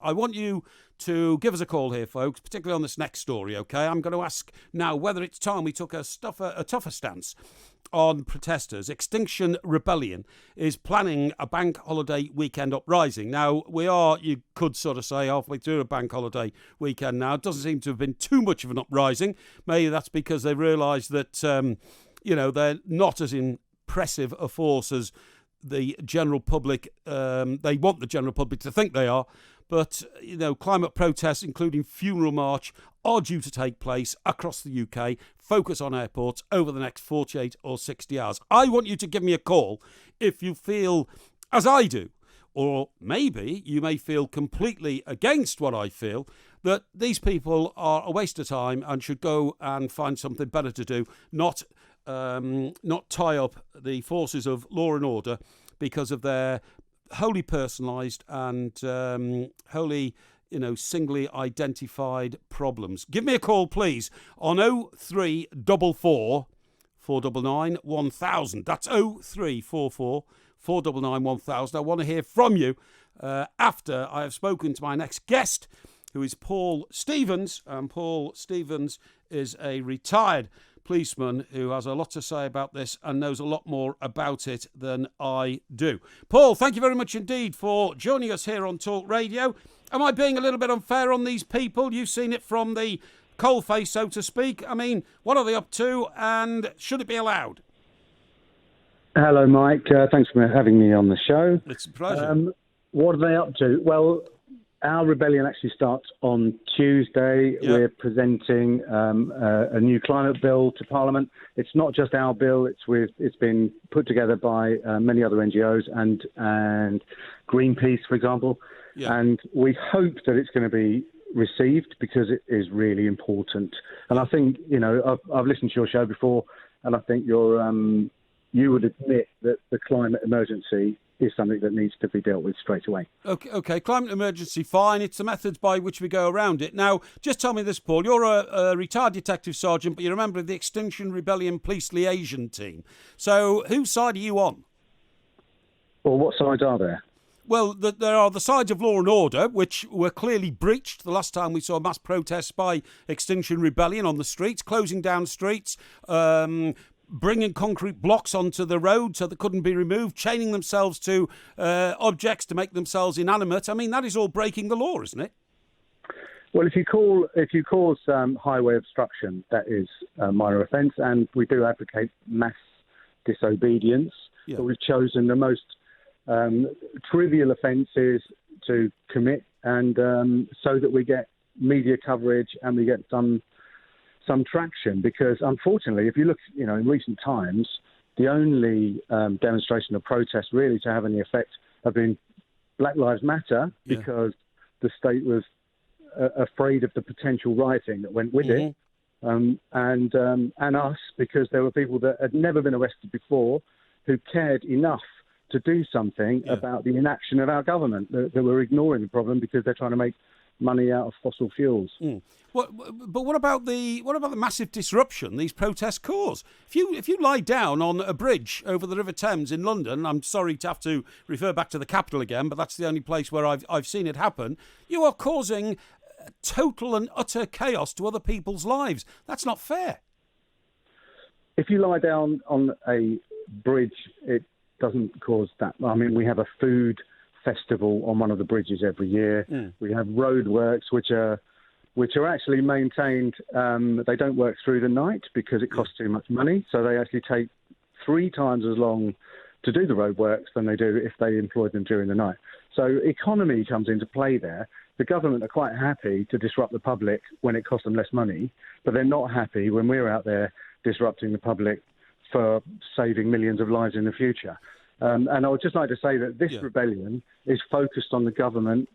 I want you to give us a call here, folks, particularly on this next story, OK? I'm going to ask now whether it's time we took a tougher stance on protesters. Extinction Rebellion is planning a bank holiday weekend uprising. Now, we are, you could sort of say, halfway through a bank holiday weekend now. It doesn't seem to have been too much of an uprising. Maybe that's because they realise that, they're not as impressive a force as the general public. They want the general public to think they are. But, climate protests, including Funeral March, are due to take place across the UK, focus on airports over the next 48 or 60 hours. I want you to give me a call if you feel as I do, or maybe you may feel completely against what I feel, that these people are a waste of time and should go and find something better to do, not tie up the forces of law and order because of their wholly personalised and wholly, singly identified problems. Give me a call, please, on 0344 499 1000. That's 0344 499 1000. I want to hear from you after I have spoken to my next guest, who is Paul Stevens. And Paul Stevens is a retired policeman who has a lot to say about this and knows a lot more about it than I do. Paul, thank you very much indeed for joining us here on Talk Radio. Am I being a little bit unfair on these people? You've seen it from the coalface, so to speak. I mean, what are they up to and should it be allowed? Hello, Mike. Thanks for having me on the show. It's a pleasure. What are they up to? Well, our rebellion actually starts on Tuesday. Yep. We're presenting a new climate bill to Parliament. It's not just our bill. It's been put together by many other NGOs and Greenpeace, for example. Yep. And we hope that it's going to be received because it is really important. And I think, I've listened to your show before, and I think you would admit that the climate emergency is something that needs to be dealt with straight away. Okay, climate emergency, fine. It's the methods by which we go around it. Now, just tell me this, Paul. You're a retired detective sergeant, but you're a member of the Extinction Rebellion police liaison team. So whose side are you on? Well, what sides are there? Well, there are the sides of law and order, which were clearly breached the last time we saw mass protests by Extinction Rebellion on the streets, closing down streets, bringing concrete blocks onto the road so they couldn't be removed, chaining themselves to objects to make themselves inanimate. I mean, that is all breaking the law, isn't it? Well, if you cause highway obstruction, that is a minor offence, and we do advocate mass disobedience. Yeah. But we've chosen the most trivial offences to commit, and so that we get media coverage and we get some traction, because unfortunately, if you look, in recent times, the only demonstration of protest really to have any effect have been Black Lives Matter, because the state was afraid of the potential rioting that went with it, and us, because there were people that had never been arrested before who cared enough to do something about the inaction of our government, that were ignoring the problem because they're trying to make money out of fossil fuels. But what about the massive disruption these protests cause? If you lie down on a bridge over the River Thames in London, I'm sorry to have to refer back to the capital again, but that's the only place where I've seen it happen. You are causing total and utter chaos to other people's lives. That's not fair. If you lie down on a bridge, it doesn't cause that. I mean, we have a food festival on one of the bridges every year. We have roadworks which are actually maintained. They don't work through the night because it costs too much money, so they actually take 3 times as long to do the roadworks than they do if they employed them during the night. So economy comes into play there. The government are quite happy to disrupt the public when it costs them less money, but they're not happy when we're out there disrupting the public for saving millions of lives in the future. And I would just like to say that this rebellion is focused on the government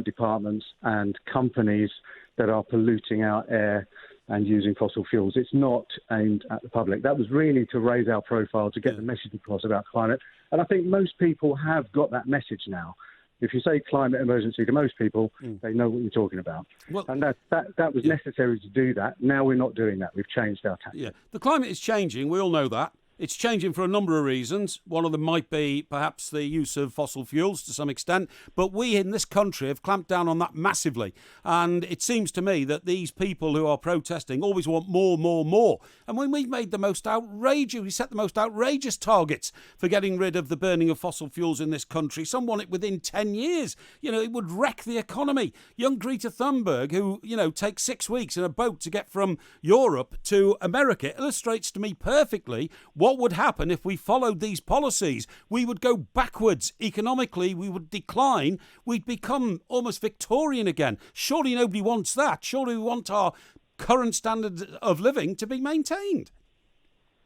departments and companies that are polluting our air and using fossil fuels. It's not aimed at the public. That was really to raise our profile, to get the message across about climate. And I think most people have got that message now. If you say climate emergency to most people, they know what you're talking about. Well, and that was necessary to do that. Now we're not doing that. We've changed our tactics. The climate is changing. We all know that. It's changing for a number of reasons. One of them might be perhaps the use of fossil fuels to some extent, but we in this country have clamped down on that massively. And it seems to me that these people who are protesting always want more, more, more. And when we made the most outrageous, we set the most outrageous targets for getting rid of the burning of fossil fuels in this country. Some want it within 10 years. You know, it would wreck the economy. Young Greta Thunberg, who, you know, takes 6 weeks in a boat to get from Europe to America, illustrates to me perfectly what would happen if we followed these policies. We would go backwards economically. We would decline. We'd become almost Victorian again. Surely nobody wants that. Surely we want our current standard of living to be maintained.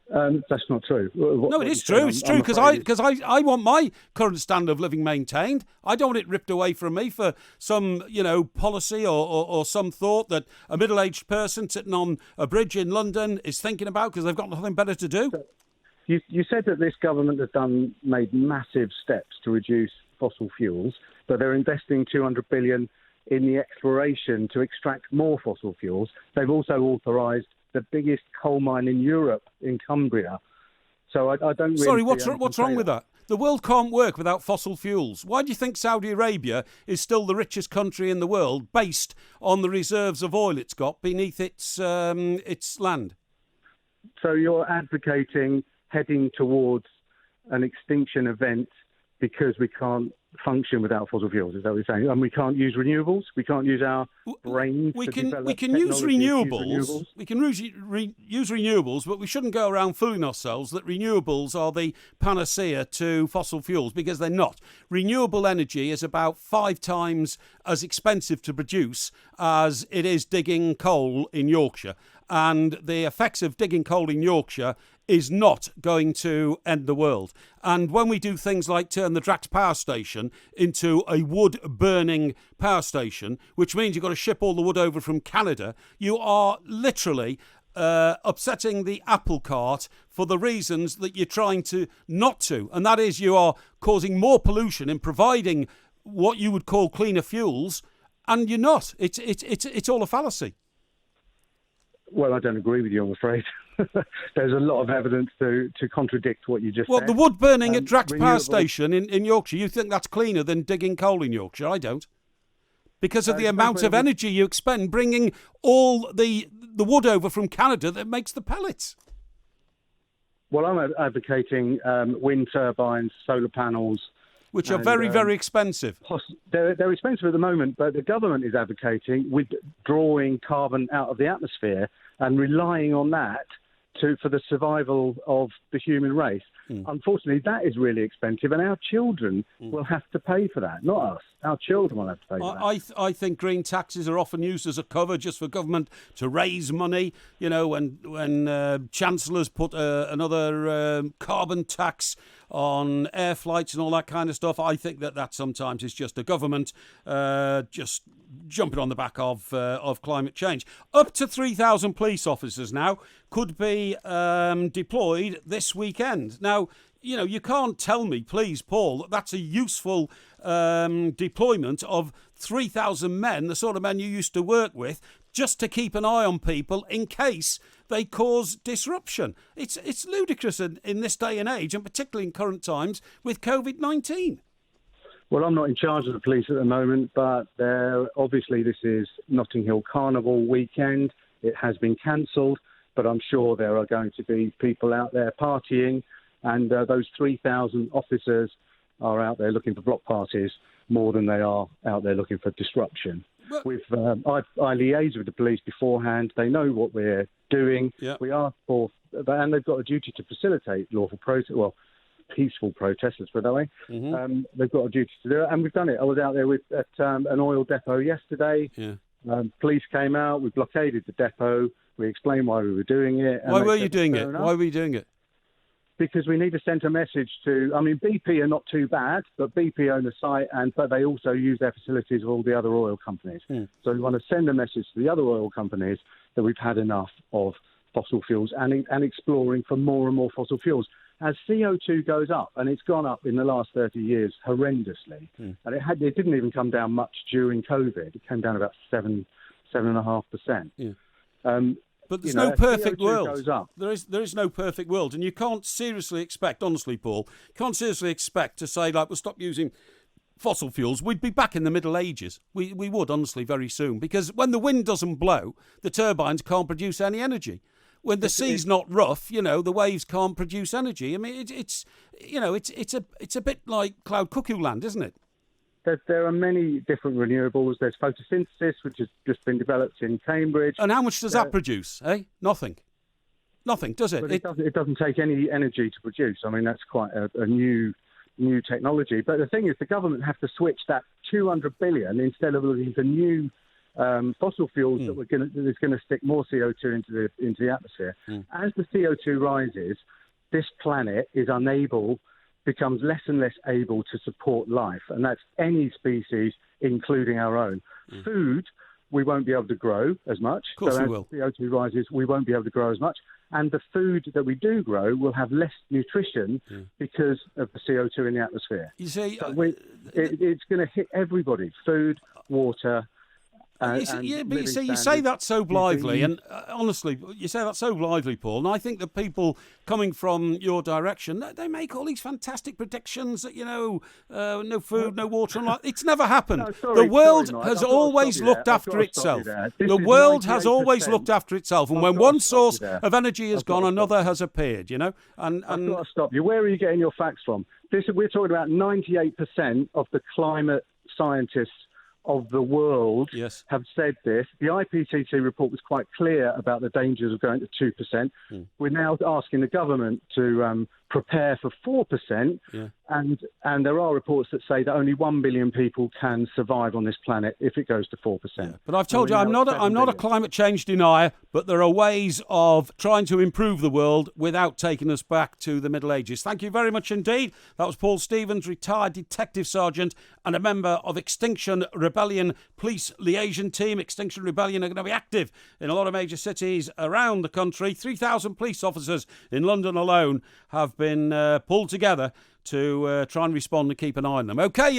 That's not true. No, it is true. It's true because I want my current standard of living maintained. I don't want it ripped away from me for some, you know, policy or some thought that a middle-aged person sitting on a bridge in London is thinking about because they've got nothing better to do. You said that this government has made massive steps to reduce fossil fuels, but they're investing $200 billion in the exploration to extract more fossil fuels. They've also authorised the biggest coal mine in Europe in Cumbria. So I don't really... Sorry, what's wrong with that? The world can't work without fossil fuels. Why do you think Saudi Arabia is still the richest country in the world based on the reserves of oil it's got beneath its land? So you're advocating heading towards an extinction event because we can't function without fossil fuels, is that what you're saying? And we can't use renewables? We can't use our brains we to can develop use renewables? We can use renewables, but we shouldn't go around fooling ourselves that renewables are the panacea to fossil fuels, because they're not. Renewable energy is about 5 times as expensive to produce as it is digging coal in Yorkshire. And the effects of digging coal in Yorkshire is not going to end the world. And when we do things like turn the Drax power station into a wood-burning power station, which means you've got to ship all the wood over from Canada, you are literally upsetting the apple cart for the reasons that you're trying to not to. And that is you are causing more pollution in providing what you would call cleaner fuels, and you're not. It's all a fallacy. Well, I don't agree with you, I'm afraid. There's a lot of evidence to contradict what you just said. Well, the wood burning at Drax Power Station in Yorkshire, you think that's cleaner than digging coal in Yorkshire? I don't. Because of the amount of energy you expend bringing all the wood over from Canada that makes the pellets. Well, I'm advocating wind turbines, solar panels. Which are very, very expensive. They're expensive at the moment, but the government is advocating withdrawing carbon out of the atmosphere and relying on that for the survival of the human race. Unfortunately, that is really expensive, and our children will have to pay for that, not us. Our children will have to pay for that. I think green taxes are often used as a cover just for government to raise money. You know, when chancellors put another carbon tax on air flights and all that kind of stuff, I think that sometimes is just a government just jumping on the back of climate change. Up to 3,000 police officers now could be deployed this weekend. Now, you know, you can't tell me, please, Paul, that that's a useful deployment of 3,000 men, the sort of men you used to work with, just to keep an eye on people in case they cause disruption. It's ludicrous in this day and age, and particularly in current times with COVID-19. Well, I'm not in charge of the police at the moment, but obviously this is Notting Hill Carnival weekend. It has been cancelled, but I'm sure there are going to be people out there partying, and those 3,000 officers are out there looking for block parties more than they are out there looking for disruption. I liaise with the police beforehand. They know what we're doing. Yep. We ask for, and they've got a duty to facilitate lawful protest. Well, peaceful protesters, by the way. Mm-hmm. They've got a duty to do it, and we've done it. I was out there at an oil depot yesterday. Yeah. Police came out. We blockaded the depot. We explained why we were doing it. Why were you doing it? Why were you doing it? Because we need to send a message to, I mean, BP are not too bad, but BP own the site, but they also use their facilities of all the other oil companies. So we want to send a message to the other oil companies that we've had enough of fossil fuels and exploring for more and more fossil fuels. As CO2 goes up, and it's gone up in the last 30 years horrendously, and it didn't even come down much during COVID. It came down about 7.5%. Yeah. But there's no perfect CO2 world. goes up. There is no perfect world, and you can't seriously expect, honestly, Paul, to say, like, we'll stop using fossil fuels. We'd be back in the Middle Ages. We would, honestly, very soon, because when the wind doesn't blow, the turbines can't produce any energy. When the sea's not rough, the waves can't produce energy. I mean, it's a bit like cloud cuckoo land, isn't it? There are many different renewables. There's photosynthesis, which has just been developed in Cambridge. And how much does that produce? Nothing. Nothing, does it? But it doesn't take any energy to produce. I mean, that's quite a new technology. But the thing is, the government have to switch that 200 billion instead of looking for new fossil fuels that's going to stick more CO2 into the atmosphere. As the CO2 rises, this planet becomes less and less able to support life, and that's any species, including our own. Food, we won't be able to grow as much. Of course so we will. As CO2 rises, we won't be able to grow as much, and the food that we do grow will have less nutrition because of the CO2 in the atmosphere. You see, so it's going to hit everybody: food, water. You say that so blithely, and honestly, you say that so blithely, Paul. And I think the people coming from your direction, they make all these fantastic predictions that no food, no water, and it's never happened. The world has always looked after itself. The world has always looked after itself, and when one source of energy has gone, another has appeared. And I've got to stop you. Where are you getting your facts from? We're talking about 98% of the climate scientists of the world have said this. The IPCC report was quite clear about the dangers of going to 2%. We're now asking the government to prepare for 4%, and there are reports that say that only 1 billion people can survive on this planet if it goes to 4%. Yeah. But I've told you, I'm not a climate change denier, but there are ways of trying to improve the world without taking us back to the Middle Ages. Thank you very much indeed. That was Paul Stevens, retired detective sergeant and a member of Extinction Rebellion police liaison team. Extinction Rebellion are going to be active in a lot of major cities around the country. 3,000 police officers in London alone have been pulled together to try and respond and keep an eye on them. OK.